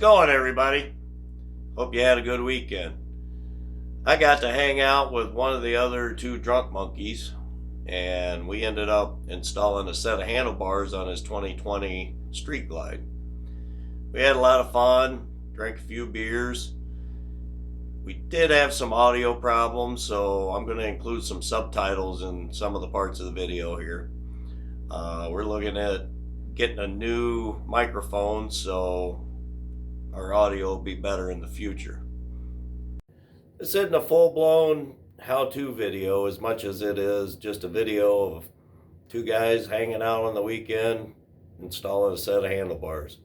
going, everybody? Hope you had a good weekend. I got to hang out with one of the other two drunk monkeys, and we ended up installing a set of handlebars on his 2020 Street Glide. We had a lot of fun, drank a few beers. We did have some audio problems, so I'm going to include some subtitles in some of the parts of the video here. We're looking at getting a new microphone so our audio will be better in the future. This isn't a full-blown how-to video as much as it is just a video of two guys hanging out on the weekend installing a set of handlebars.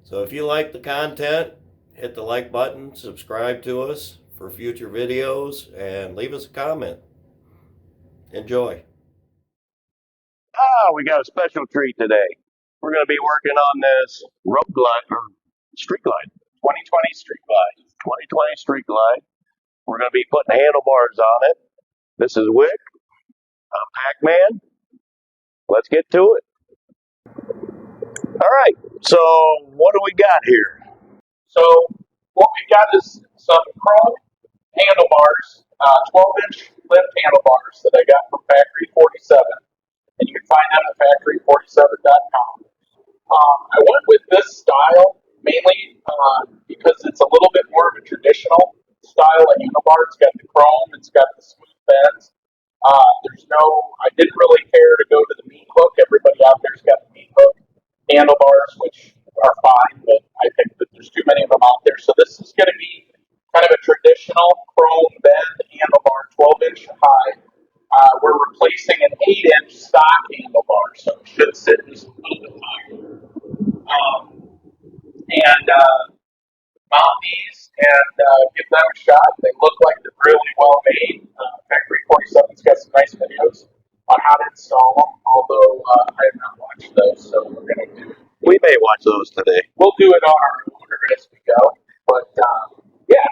So if you like the content, hit the like button, subscribe to us for future videos, and leave us a comment. Enjoy. We got a special treat today. We're going to be working on this road glide, or Street Glide, 2020 Street Glide. 2020 Street Glide. We're going to be putting handlebars on it. This is Wick. I'm Pac-Man. Let's get to it. All right, so what do we got here? So what we've got is some chrome handlebars, 12-inch lift handlebars that I got from factory47. And you can find them at factory47.com. I went with this style mainly because it's a little bit more of a traditional style of handlebar. It's got the chrome, it's got the smooth bends. I didn't really care to go to the meat hook. Everybody out there's got the meat hook handlebars, which are fine, but I think that there's too many of them out there. So this is going to be kind of a traditional chrome bend handlebar, 12-inch high. We're replacing an 8-inch stock handlebar, so it should sit just a little bit higher. Mount these and give them a shot. They look like they're really well made. Factory47's got some nice videos on how to install them, although I have not watched those, so we're going to do. We may watch those today. We'll do it on our own as we go. But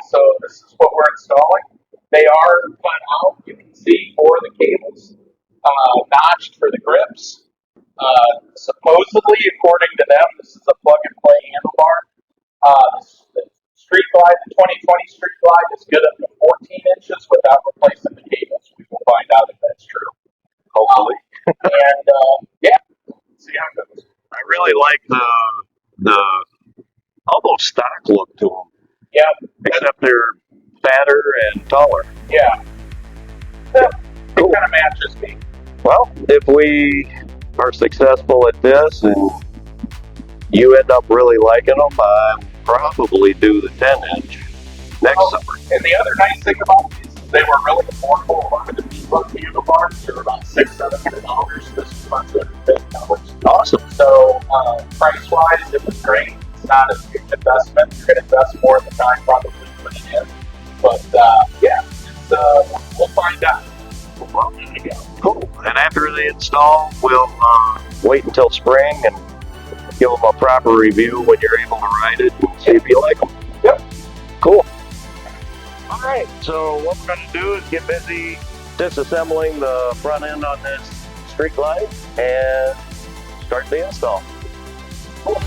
so this is what we're installing. They are cut out, you can see, for the cables, notched for the grips. Supposedly, according to them, this is a plug-and-play handlebar. The Street Glide, the 2020 Street Glide, is good up to 14 inches without replacing the cables. We will find out if that's true. Hopefully. See how it goes. I really like the almost stock look to them. Yeah. Except they're fatter and taller. Yeah. It kind of matches me. Well, if we are successful at this and you end up really liking them, I'll probably do the 10-inch next summer. And the other nice thing about these is they were really affordable. A lot of the meat-hook handlebars are about $600-700. This is about $250. Awesome. So price-wise, it was great. It's not a huge investment. You're going to invest more of the time probably putting it in. But we'll find out. Well, there you go. Cool. And after they install, we'll wait until spring and give them a proper review when you're able to ride it and see if you like them. Yep. Cool. All right. So what we're going to do is get busy disassembling the front end on this Street Glide and start the install. Cool.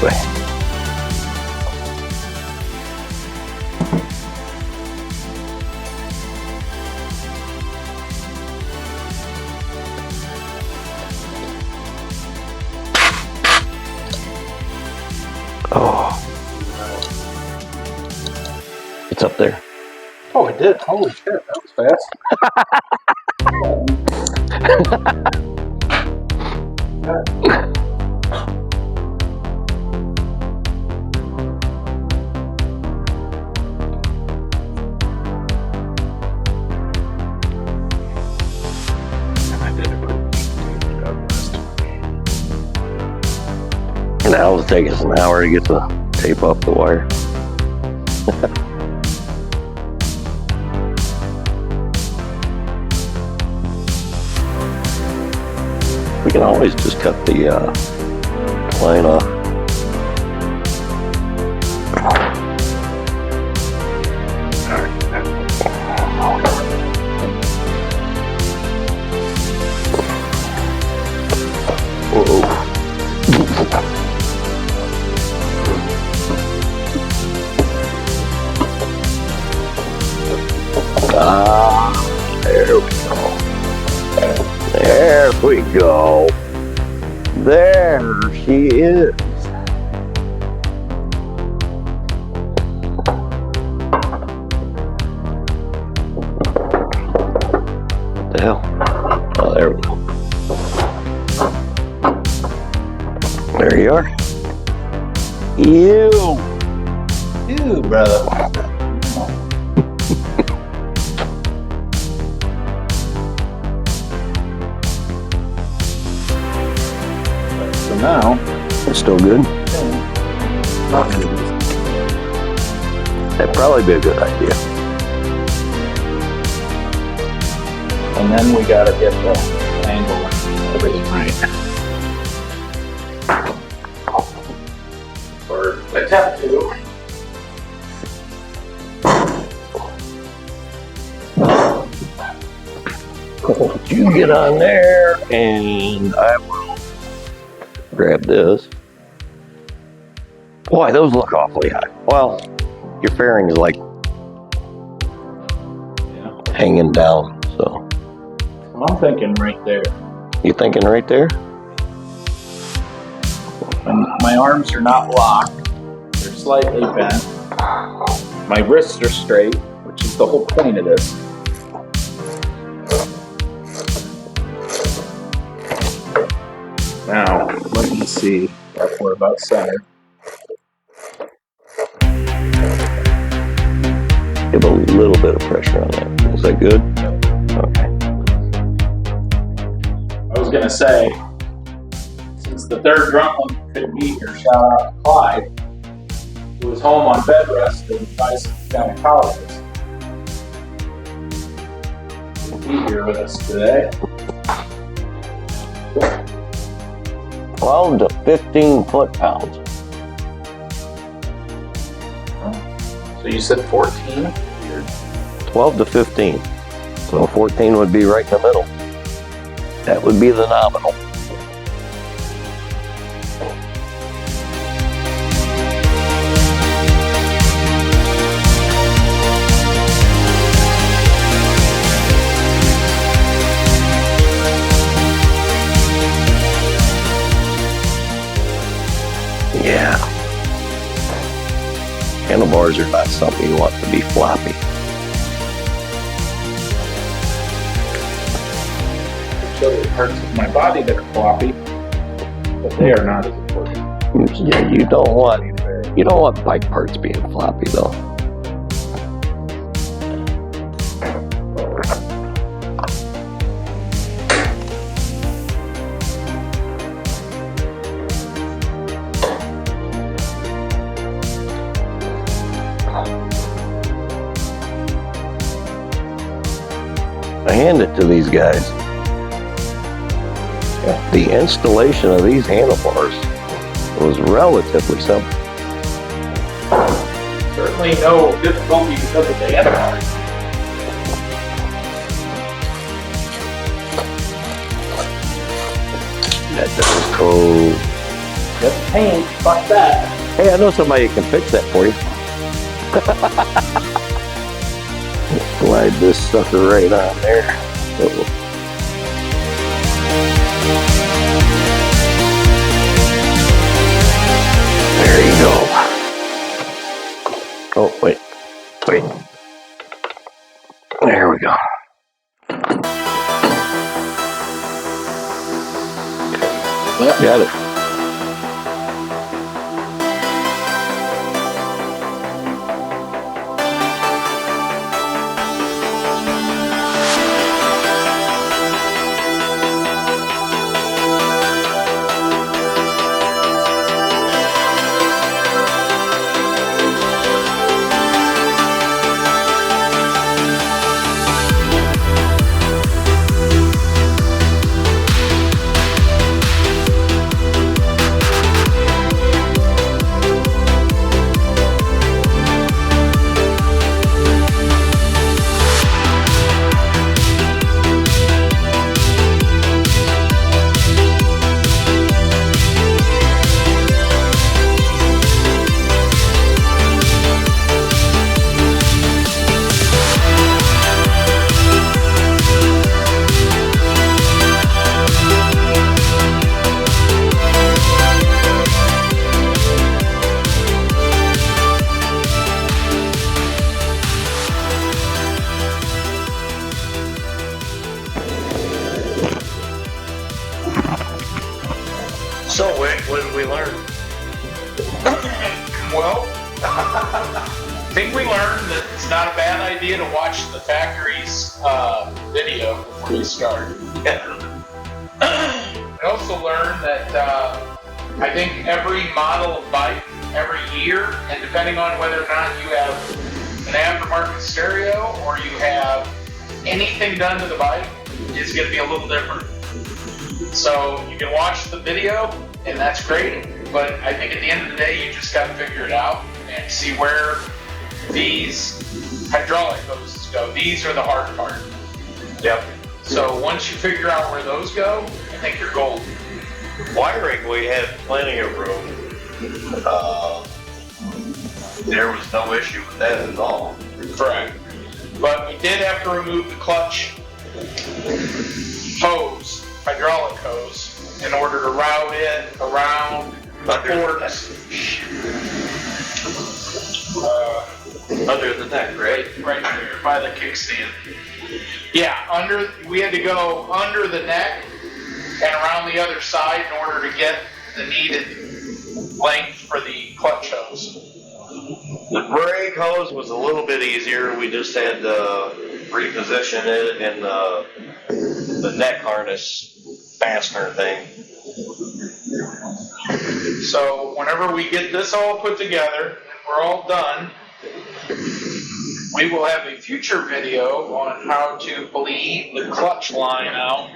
this way. Oh. It's up there. Oh, it did. Holy shit, that was fast. Now it'll take us an hour to get the tape off the wire. We can always just cut the line off. Whoa. There we go. There we go. There she is. What the hell? Oh, there we go. There you are. Ew, brother. So now, It's still good. That'd probably be a good idea. and then we gotta get the angle and everything right. Or attempt to. You get on there, and I will grab this. Boy, those look awfully high. Well, your fairing is like hanging down, so. I'm thinking right there. You thinking right there? And my arms are not locked. They're slightly bent. My wrists are straight, which is the whole point of this. Now, let me see if we're about center. Give a little bit of pressure on that. Is that good? Okay. I was gonna say, since the third drunk one couldn't be here, shout out to Clyde, who was home on bed rest in Dyson County Colleges. He'll be here with us today. 12 to 15 foot-pounds. So you said 14? 12 to 15. So 14 would be right in the middle. That would be the nominal. Yeah. Handlebars are not something you want to be floppy. Show the parts of my body that are floppy, but they are not as important. Yeah, you don't want bike parts being floppy though. I hand it to these guys. The installation of these handlebars was relatively simple. Certainly no difficulty because of the handlebars. That does go Just paint, fuck that. Hey, I know somebody who can fix that for you. Slide this sucker right on there. Uh-oh. There you go. Oh, wait. There we go. Got it. So, Wick, what did we learn? Well, I think we learned that it's not a bad idea to watch the factory's video before you start. I also learned that I think every model of bike, every year, and depending on whether or not you have an aftermarket stereo or you have anything done to the bike, is going to be a little different. So you can watch the video, and that's great, but I think at the end of the day, you just got to figure it out and see where these hydraulic hoses go. These are the hard part. Yep. So once you figure out where those go, I think you're golden. Wiring, we had plenty of room. There was no issue with that at all. Correct. But we did have to remove the clutch hose, hydraulic hose, in order to route it around the ports. Under the neck, right? Right there by the kickstand. Yeah, we had to go under the neck and around the other side in order to get the needed length for the clutch hose. The brake hose was a little bit easier. We just had to reposition it in the neck harness fastener thing. So whenever we get this all put together and we're all done, we will have a future video on how to bleed the clutch line out.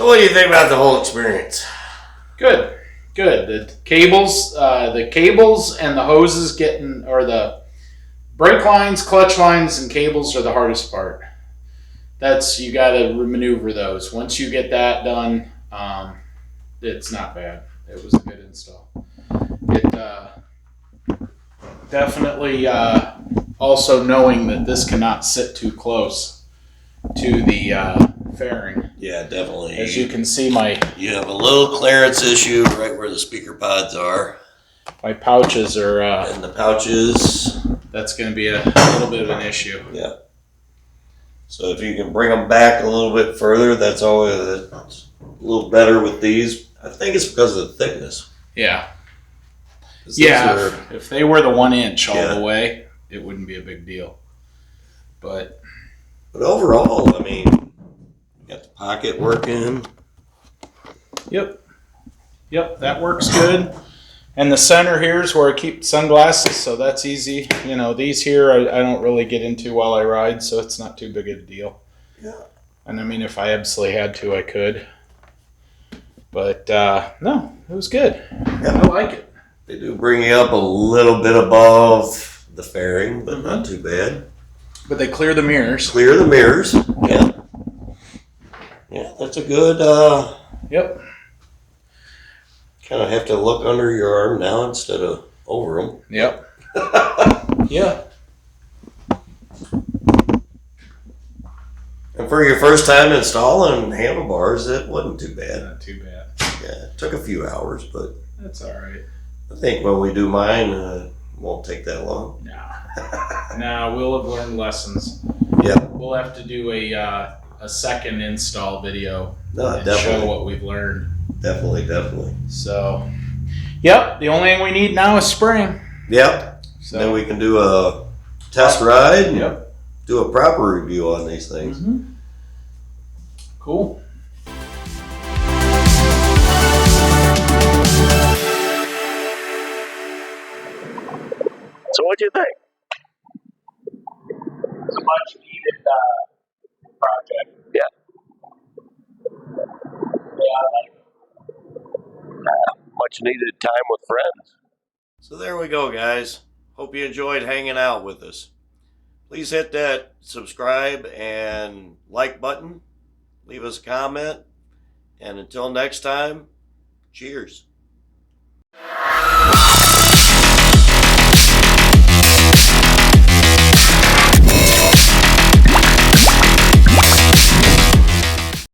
So what do you think about the whole experience? Good. The cables and the hoses or the brake lines, clutch lines, and cables are the hardest part. You got to maneuver those. Once you get that done, it's not bad. It was a good install. It definitely also knowing that this cannot sit too close to the fairing. Yeah, definitely. As you can see, you have a little clearance issue right where the speaker pods are. my pouches are. And the pouches. That's going to be a little bit of an issue. Yeah. So if you can bring them back a little bit further, that's always a little better with these. I think it's because of the thickness. Yeah. If they were the 1 inch all the way, it wouldn't be a big deal. But overall, I mean, you got the pocket working. Yep, that works good. And the center here is where I keep sunglasses, so that's easy. You know, these here I don't really get into while I ride, so it's not too big of a deal. Yeah. And I mean, if I absolutely had to, I could. But no, it was good. Yeah. I like it. They do bring you up a little bit above the fairing, but not too bad. But they clear the mirrors. Clear the mirrors. Yeah. Yeah, that's a good. Yep. Kind of have to look under your arm now instead of over them. Yep. Yeah. And for your first time installing handlebars, it wasn't too bad. Not too bad. Yeah, it took a few hours, but That's all right. I think when we do mine, it won't take that long. No, we'll have learned lessons. Yeah. We'll have to do a second install video and definitely. show what we've learned. Definitely. So, yep. The only thing we need now is spring. Yep. So Then we can do a test ride and Yep. do a proper review on these things. Mm-hmm. Cool. So what'd you think? It's a much needed project. Yeah. Yeah, I like it. Much needed time with friends. So there we go, guys. Hope you enjoyed hanging out with us. Please hit that subscribe and like button. Leave us a comment. And until next time, cheers.